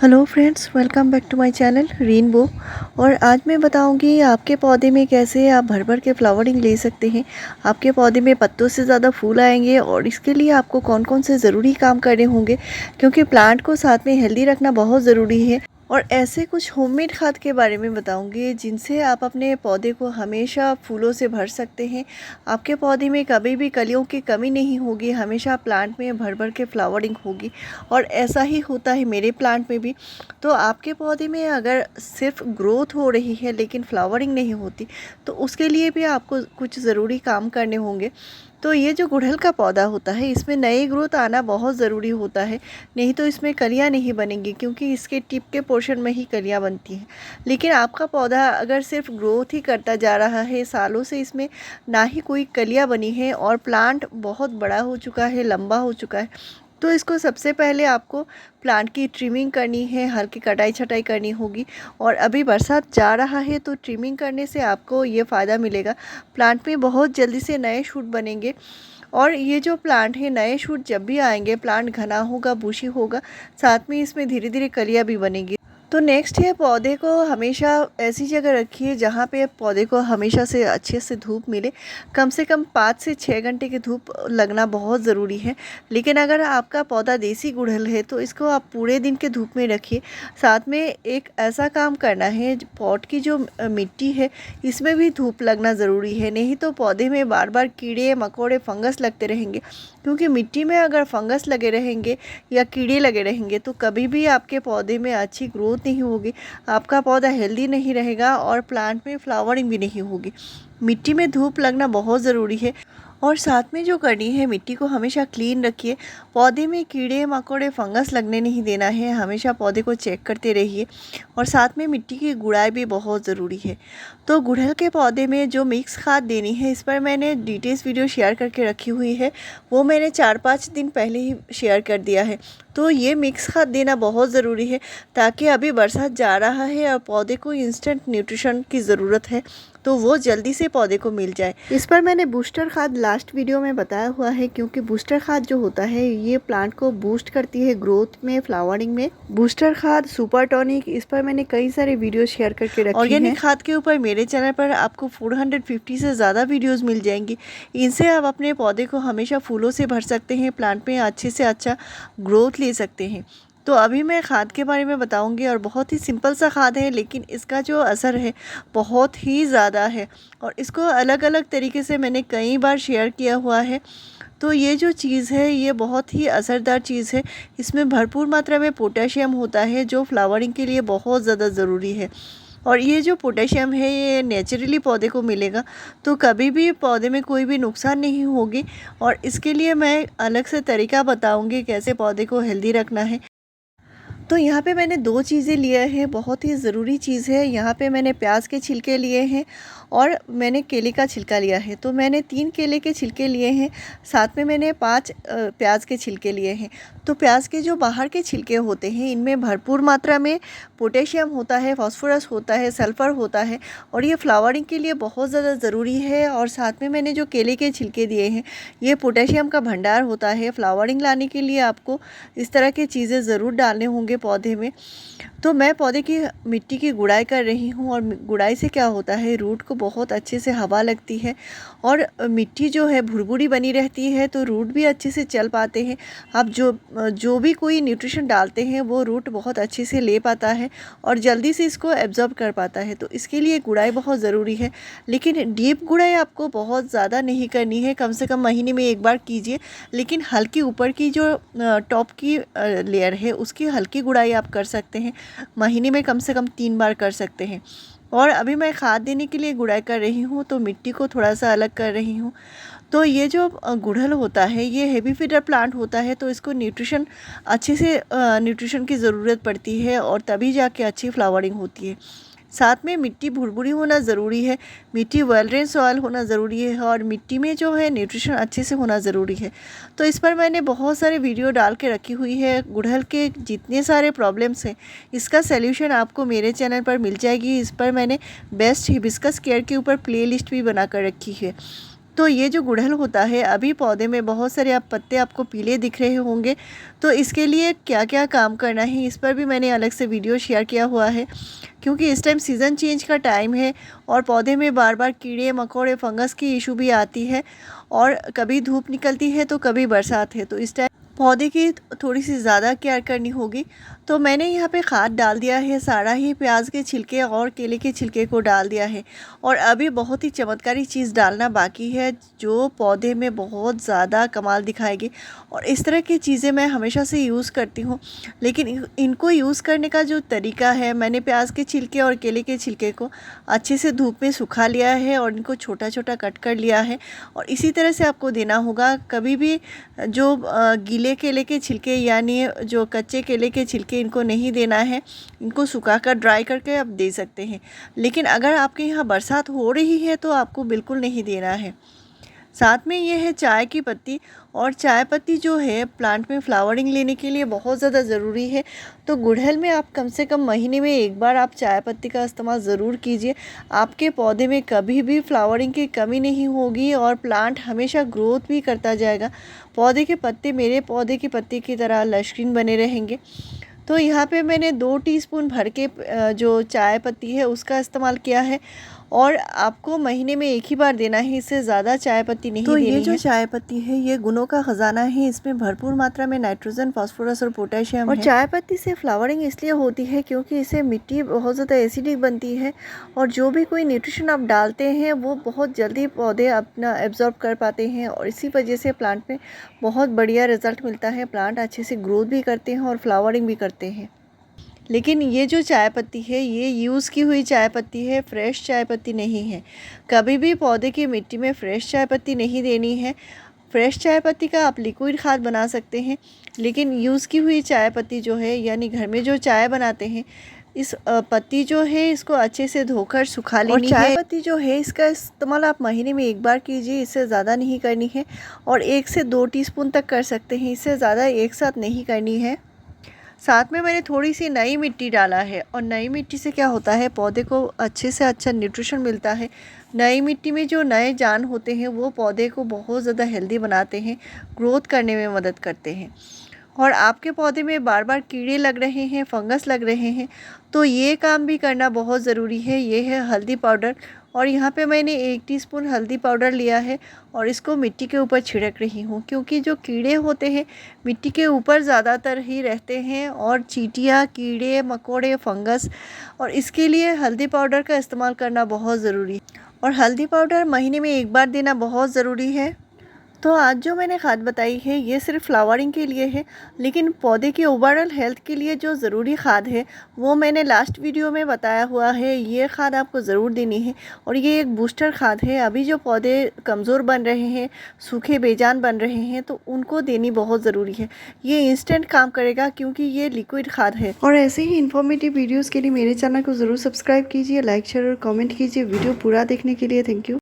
Hello friends, welcome back to my channel Rainbow. और आज मैं बताऊंगी आपके पौधे में कैसे आप भर भर के फ्लावरिंग ले सकते हैं। आपके पौधे में पत्तों से ज़्यादा फूल आएंगे और इसके लिए आपको कौन कौन से ज़रूरी काम करने होंगे, क्योंकि प्लांट को साथ में हेल्दी रखना बहुत ज़रूरी है। और ऐसे कुछ होममेड खाद के बारे में बताऊंगी जिनसे आप अपने पौधे को हमेशा फूलों से भर सकते हैं। आपके पौधे में कभी भी कलियों की कमी नहीं होगी, हमेशा प्लांट में भर भर के फ्लावरिंग होगी। और ऐसा ही होता है मेरे प्लांट में भी। तो आपके पौधे में अगर सिर्फ ग्रोथ हो रही है लेकिन फ्लावरिंग नहीं होती, तो उसके लिए भी आपको कुछ ज़रूरी काम करने होंगे। तो ये जो गुड़हल का पौधा होता है, इसमें नई ग्रोथ आना बहुत ज़रूरी होता है, नहीं तो इसमें कलियां नहीं बनेंगी, क्योंकि इसके टिप के पोर्शन में ही कलियां बनती हैं। लेकिन आपका पौधा अगर सिर्फ ग्रोथ ही करता जा रहा है, सालों से इसमें ना ही कोई कलियां बनी है और प्लांट बहुत बड़ा हो चुका है, लंबा हो चुका है, तो इसको सबसे पहले आपको प्लांट की ट्रिमिंग करनी है, हल्की कटाई छटाई करनी होगी। और अभी बरसात जा रहा है तो ट्रिमिंग करने से आपको ये फ़ायदा मिलेगा, प्लांट में बहुत जल्दी से नए शूट बनेंगे। और ये जो प्लांट है, नए शूट जब भी आएंगे, प्लांट घना होगा, बुशी होगा, साथ में इसमें धीरे धीरे कलियाँ भी बनेंगी। तो नेक्स्ट है, पौधे को हमेशा ऐसी जगह रखिए जहाँ पे पौधे को हमेशा से अच्छे से धूप मिले। कम से कम 5 से 6 घंटे की धूप लगना बहुत ज़रूरी है। लेकिन अगर आपका पौधा देसी गुड़हल है तो इसको आप पूरे दिन के धूप में रखिए। साथ में एक ऐसा काम करना है, पॉट की जो मिट्टी है इसमें भी धूप लगना ज़रूरी है, नहीं तो पौधे में बार बार कीड़े मकोड़े फंगस लगते रहेंगे। क्योंकि मिट्टी में अगर फंगस लगे रहेंगे या कीड़े लगे रहेंगे तो कभी भी आपके पौधे में अच्छी ग्रोथ नहीं होगी, आपका पौधा हेल्दी नहीं रहेगा और प्लांट में फ्लावरिंग भी नहीं होगी। मिट्टी में धूप लगना बहुत ज़रूरी है। और साथ में जो करनी है, मिट्टी को हमेशा क्लीन रखिए। पौधे में कीड़े मकोड़े फंगस लगने नहीं देना है, हमेशा पौधे को चेक करते रहिए। और साथ में मिट्टी की गुड़ाई भी बहुत ज़रूरी है। तो गुड़हल के पौधे में जो मिक्स खाद देनी है, इस पर मैंने डिटेल्स वीडियो शेयर करके रखी हुई है, वो मैंने 4-5 दिन पहले ही शेयर कर दिया है। तो ये मिक्स खाद देना बहुत ज़रूरी है, ताकि अभी बरसात जा रहा है और पौधे को इंस्टेंट न्यूट्रिशन की ज़रूरत है, तो वो जल्दी से पौधे को मिल जाए। इस पर मैंने बूस्टर खाद लास्ट वीडियो में बताया हुआ है, क्योंकि बूस्टर खाद जो होता है ये प्लांट को बूस्ट करती है ग्रोथ में, फ्लावरिंग में। बूस्टर खाद, सुपर टॉनिक, इस पर मैंने कई सारे वीडियो शेयर करके रखे हैं। ऑर्गेनिक खाद के ऊपर मेरे चैनल पर आपको 450 से ज़्यादा वीडियोज़ मिल जाएंगी। इनसे आप अपने पौधे को हमेशा फूलों से भर सकते हैं, प्लांट में अच्छे से अच्छा ग्रोथ ले सकते हैं। तो अभी मैं खाद के बारे में बताऊंगी, और बहुत ही सिंपल सा खाद है, लेकिन इसका जो असर है बहुत ही ज़्यादा है। और इसको अलग अलग तरीके से मैंने कई बार शेयर किया हुआ है। तो ये जो चीज़ है ये बहुत ही असरदार चीज़ है। इसमें भरपूर मात्रा में पोटेशियम होता है, जो फ्लावरिंग के लिए बहुत ज़्यादा ज़रूरी है। और ये जो पोटेशियम है ये नेचुरली पौधे को मिलेगा, तो कभी भी पौधे में कोई भी नुकसान नहीं होगी। और इसके लिए मैं अलग से तरीका बताऊंगी कैसे पौधे को हेल्दी रखना है। तो यहाँ पे मैंने 2 चीज़ें लिए हैं, बहुत ही ज़रूरी चीज़ है। यहाँ पे मैंने प्याज के छिलके लिए हैं और मैंने केले का छिलका लिया है। तो मैंने 3 केले के छिलके लिए हैं, साथ में मैंने 5 प्याज के छिलके लिए हैं। तो प्याज के जो बाहर के छिलके होते हैं, इनमें भरपूर मात्रा में पोटेशियम होता है, फास्फोरस होता है, सल्फ़र होता है, और ये फ्लावरिंग के लिए बहुत ज़्यादा ज़रूरी है। और साथ में मैंने जो केले के छिलके दिए हैं, ये पोटेशियम का भंडार होता है। फ्लावरिंग लाने के लिए आपको इस तरह की चीज़ें ज़रूर डालने होंगे पौधे में। तो मैं पौधे की मिट्टी की गुड़ाई कर रही हूँ, और गुड़ाई से क्या होता है, रूट को बहुत अच्छे से हवा लगती है और मिट्टी जो है भुरभुरी बनी रहती है, तो रूट भी अच्छे से चल पाते हैं। आप जो भी कोई न्यूट्रिशन डालते हैं वो रूट बहुत अच्छे से ले पाता है और जल्दी से इसको एब्जॉर्ब कर पाता है। तो इसके लिए गुड़ाई बहुत ज़रूरी है। लेकिन डीप गुड़ाई आपको बहुत ज़्यादा नहीं करनी है, कम से कम महीने में एक बार कीजिए। लेकिन हल्की ऊपर की जो टॉप की लेयर है उसकी हल्की गुड़ाई आप कर सकते हैं, महीने में कम से कम 3 बार कर सकते हैं। और अभी मैं खाद देने के लिए गुड़ाई कर रही हूँ, तो मिट्टी को थोड़ा सा अलग कर रही हूँ। तो ये जो गुड़हल होता है ये हेवी फीडर प्लांट होता है, तो इसको न्यूट्रिशन अच्छे से न्यूट्रिशन की ज़रूरत पड़ती है, और तभी जाके अच्छी फ्लावरिंग होती है। साथ में मिट्टी भुरभुरी होना ज़रूरी है, मिट्टी वेल ड्रेन सॉइल होना ज़रूरी है, और मिट्टी में जो है न्यूट्रिशन अच्छे से होना ज़रूरी है। तो इस पर मैंने बहुत सारे वीडियो डाल के रखी हुई है। गुड़हल के जितने सारे प्रॉब्लम्स हैं इसका सल्यूशन आपको मेरे चैनल पर मिल जाएगी। इस पर मैंने बेस्ट हिबिस्कस केयर के ऊपर प्लेलिस्ट भी बना कर रखी है। तो ये जो गुड़हल होता है, अभी पौधे में बहुत सारे आप पत्ते आपको पीले दिख रहे होंगे, तो इसके लिए क्या क्या काम करना है इस पर भी मैंने अलग से वीडियो शेयर किया हुआ है। क्योंकि इस टाइम सीज़न चेंज का टाइम है और पौधे में बार बार कीड़े मकोड़े फंगस की इशू भी आती है, और कभी धूप निकलती है तो कभी बरसात है, तो इस टाइम पौधे की थोड़ी सी ज़्यादा केयर करनी होगी। तो मैंने यहाँ पे खाद डाल दिया है, सारा ही प्याज के छिलके और केले के छिलके को डाल दिया है। और अभी बहुत ही चमत्कारी चीज़ डालना बाकी है जो पौधे में बहुत ज़्यादा कमाल दिखाएगी। और इस तरह की चीज़ें मैं हमेशा से यूज़ करती हूँ, लेकिन इनको यूज़ करने का जो तरीका है, मैंने प्याज के छिलके और केले के छिलके को अच्छे से धूप में सुखा लिया है और इनको छोटा छोटा कट कर लिया है। और इसी तरह से आपको देना होगा। कभी भी जो गीले केले के छिलके यानी जो कच्चे केले के छिलके, इनको नहीं देना है। इनको सुखाकर ड्राई करके आप दे सकते हैं, लेकिन अगर आपके यहाँ बरसात हो रही है तो आपको बिल्कुल नहीं देना है। साथ में ये है चाय की पत्ती, और चाय पत्ती जो है प्लांट में फ्लावरिंग लेने के लिए बहुत ज़्यादा ज़रूरी है। तो गुड़हल में आप कम से कम महीने में एक बार आप चाय पत्ती का इस्तेमाल ज़रूर कीजिए। आपके पौधे में कभी भी फ्लावरिंग की कमी नहीं होगी और प्लांट हमेशा ग्रोथ भी करता जाएगा। पौधे के पत्ते मेरे पौधे के पत्ते की तरह लशकीन बने रहेंगे। तो यहाँ पे मैंने 2 टीस्पून भर के जो चाय पत्ती है उसका इस्तेमाल किया है, और आपको महीने में एक ही बार देना है, इससे ज़्यादा चाय पत्ती नहीं देनी है। तो ये जो चाय पत्ती है ये गुणों का ख़जाना है, इसमें भरपूर मात्रा में नाइट्रोजन, फास्फोरस और पोटेशियम है। और चाय पत्ती से फ्लावरिंग इसलिए होती है क्योंकि इससे मिट्टी बहुत ज़्यादा एसिडिक बनती है, और जो भी कोई न्यूट्रिशन आप डालते हैं वो बहुत जल्दी पौधे अपना एब्जॉर्ब कर पाते हैं, और इसी वजह से प्लांट में बहुत बढ़िया रिजल्ट मिलता है। प्लांट अच्छे से ग्रोथ भी करते हैं और फ्लावरिंग भी करते हैं। लेकिन ये जो चाय पत्ती है ये यूज़ की हुई चाय पत्ती है, फ्रेश चाय पत्ती नहीं है। कभी भी पौधे की मिट्टी में फ्रेश चाय पत्ती नहीं देनी है। फ्रेश चाय पत्ती का आप लिक्विड खाद बना सकते हैं, लेकिन यूज़ की हुई चाय पत्ती जो है यानी घर में जो चाय बनाते हैं, इस पत्ती जो है इसको अच्छे से धोकर सुखा लेनी है। और चाय पत्ती जो है इसका इस्तेमाल आप महीने में एक बार कीजिए, इससे ज़्यादा नहीं करनी है, और 1 से 2 टीस्पून तक कर सकते हैं, इससे ज़्यादा एक साथ नहीं करनी है। साथ में मैंने थोड़ी सी नई मिट्टी डाला है, और नई मिट्टी से क्या होता है पौधे को अच्छे से अच्छा न्यूट्रिशन मिलता है। नई मिट्टी में जो नए जान होते हैं वो पौधे को बहुत ज़्यादा हेल्दी बनाते हैं, ग्रोथ करने में मदद करते हैं। और आपके पौधे में बार बार कीड़े लग रहे हैं, फंगस लग रहे हैं, तो ये काम भी करना बहुत ज़रूरी है। ये है हल्दी पाउडर, और यहाँ पे मैंने 1 टीस्पून हल्दी पाउडर लिया है और इसको मिट्टी के ऊपर छिड़क रही हूँ, क्योंकि जो कीड़े होते हैं मिट्टी के ऊपर ज़्यादातर ही रहते हैं, और चींटियाँ, कीड़े मकोड़े, फंगस, और इसके लिए हल्दी पाउडर का इस्तेमाल करना बहुत ज़रूरी है। और हल्दी पाउडर महीने में एक बार देना बहुत ज़रूरी है। तो आज जो मैंने खाद बताई है ये सिर्फ फ्लावरिंग के लिए है, लेकिन पौधे की ओवरऑल हेल्थ के लिए जो ज़रूरी खाद है वो मैंने लास्ट वीडियो में बताया हुआ है। ये खाद आपको ज़रूर देनी है, और ये एक बूस्टर खाद है। अभी जो पौधे कमज़ोर बन रहे हैं, सूखे बेजान बन रहे हैं, तो उनको देनी बहुत ज़रूरी है। ये इंस्टेंट काम करेगा क्योंकि ये लिक्विड खाद है। और ऐसे ही इन्फॉर्मेटिव वीडियोज़ के लिए मेरे चैनल को ज़रूर सब्सक्राइब कीजिए, लाइक शेयर और कॉमेंट कीजिए। वीडियो पूरा देखने के लिए थैंक यू।